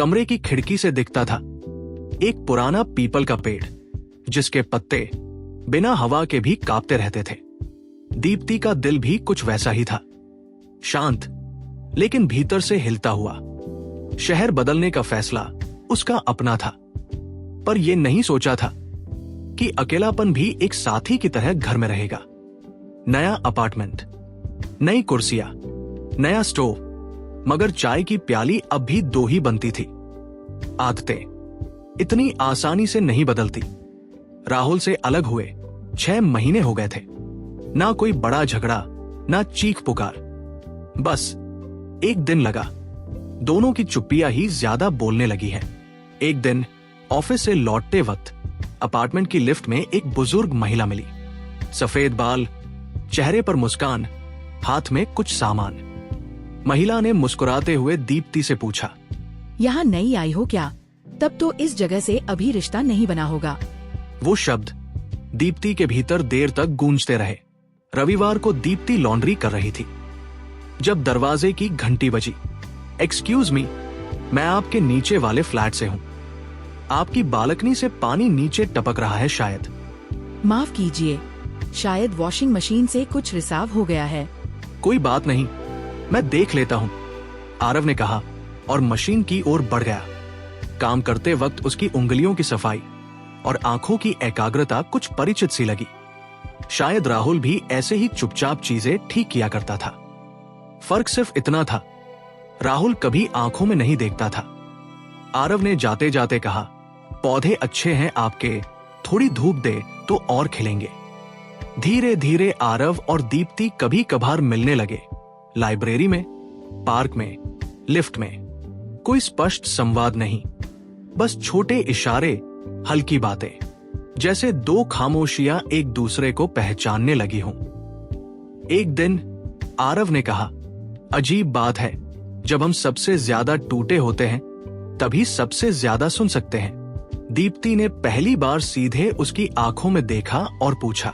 कमरे की खिड़की से दिखता था एक पुराना पीपल का पेड़, जिसके पत्ते बिना हवा के भी कांपते रहते थे। दीप्ति का दिल भी कुछ वैसा ही था, शांत लेकिन भीतर से हिलता हुआ। शहर बदलने का फैसला उसका अपना था, पर यह नहीं सोचा था कि अकेलापन भी एक साथी की तरह घर में रहेगा। नया अपार्टमेंट, नई कुर्सियां, नया स्टोव, मगर चाय की प्याली अब भी दो ही बनती थी। आदतें इतनी आसानी से नहीं बदलती। राहुल से अलग हुए 6 महीने हो गए थे। ना कोई बड़ा झगड़ा, ना चीख पुकार, बस एक दिन लगा दोनों की चुप्पियां ही ज्यादा बोलने लगी है। एक दिन ऑफिस से लौटते वक्त अपार्टमेंट की लिफ्ट में एक बुजुर्ग महिला मिली। सफेद बाल, चेहरे पर मुस्कान, हाथ में कुछ सामान। महिला ने मुस्कुराते हुए दीप्ति से पूछा, यहाँ नई आई हो क्या? तब तो इस जगह से अभी रिश्ता नहीं बना होगा। वो शब्द दीप्ति के भीतर देर तक गूंजते रहे। रविवार को दीप्ति लॉन्ड्री कर रही थी जब दरवाजे की घंटी बजी। एक्सक्यूज मी, मैं आपके नीचे वाले फ्लैट से हूं। आपकी बालकनी से पानी नीचे टपक रहा है शायद। माफ कीजिए, शायद वॉशिंग मशीन से कुछ रिसाव हो गया है। कोई बात नहीं, मैं देख लेता हूं, आरव ने कहा और मशीन की ओर बढ़ गया। काम करते वक्त उसकी उंगलियों की सफाई और आंखों की एकाग्रता कुछ परिचित सी लगी। शायद राहुल भी ऐसे ही चुपचाप चीजें ठीक किया करता था। फर्क सिर्फ इतना था, राहुल कभी आंखों में नहीं देखता था। आरव ने जाते जाते कहा, पौधे अच्छे हैं आपके, थोड़ी धूप दे तो और खिलेंगे। धीरे धीरे आरव और दीप्ति कभी कभार मिलने लगे। लाइब्रेरी में, पार्क में, लिफ्ट में। कोई स्पष्ट संवाद नहीं, बस छोटे इशारे, हल्की बातें, जैसे दो खामोशियां एक दूसरे को पहचानने लगी हों। एक दिन आरव ने कहा, अजीब बात है, जब हम सबसे ज्यादा टूटे होते हैं तभी सबसे ज्यादा सुन सकते हैं। दीप्ति ने पहली बार सीधे उसकी आंखों में देखा और पूछा,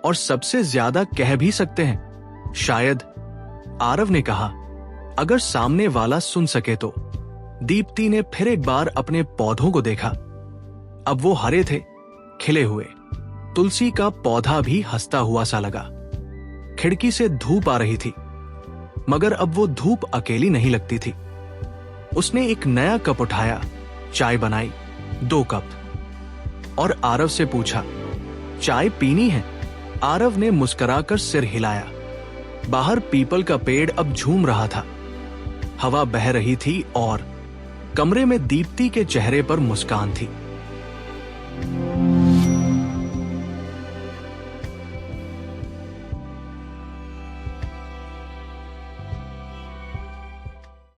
और सबसे ज्यादा कह भी सकते हैं शायद? आरव ने कहा, अगर सामने वाला सुन सके तो। दीप्ति ने फिर एक बार अपने पौधों को देखा। अब वो हरे थे, खिले हुए। तुलसी का पौधा भी हंसता हुआ सा लगा। खिड़की से धूप आ रही थी, मगर अब वो धूप अकेली नहीं लगती थी। उसने एक नया कप उठाया, चाय बनाई, 2 कप, और आरव से पूछा, चाय पीनी है? आरव ने मुस्कुराकर सिर हिलाया। बाहर पीपल का पेड़ अब झूम रहा था। हवा बह रही थी और कमरे में दीप्ति के चेहरे पर मुस्कान थी।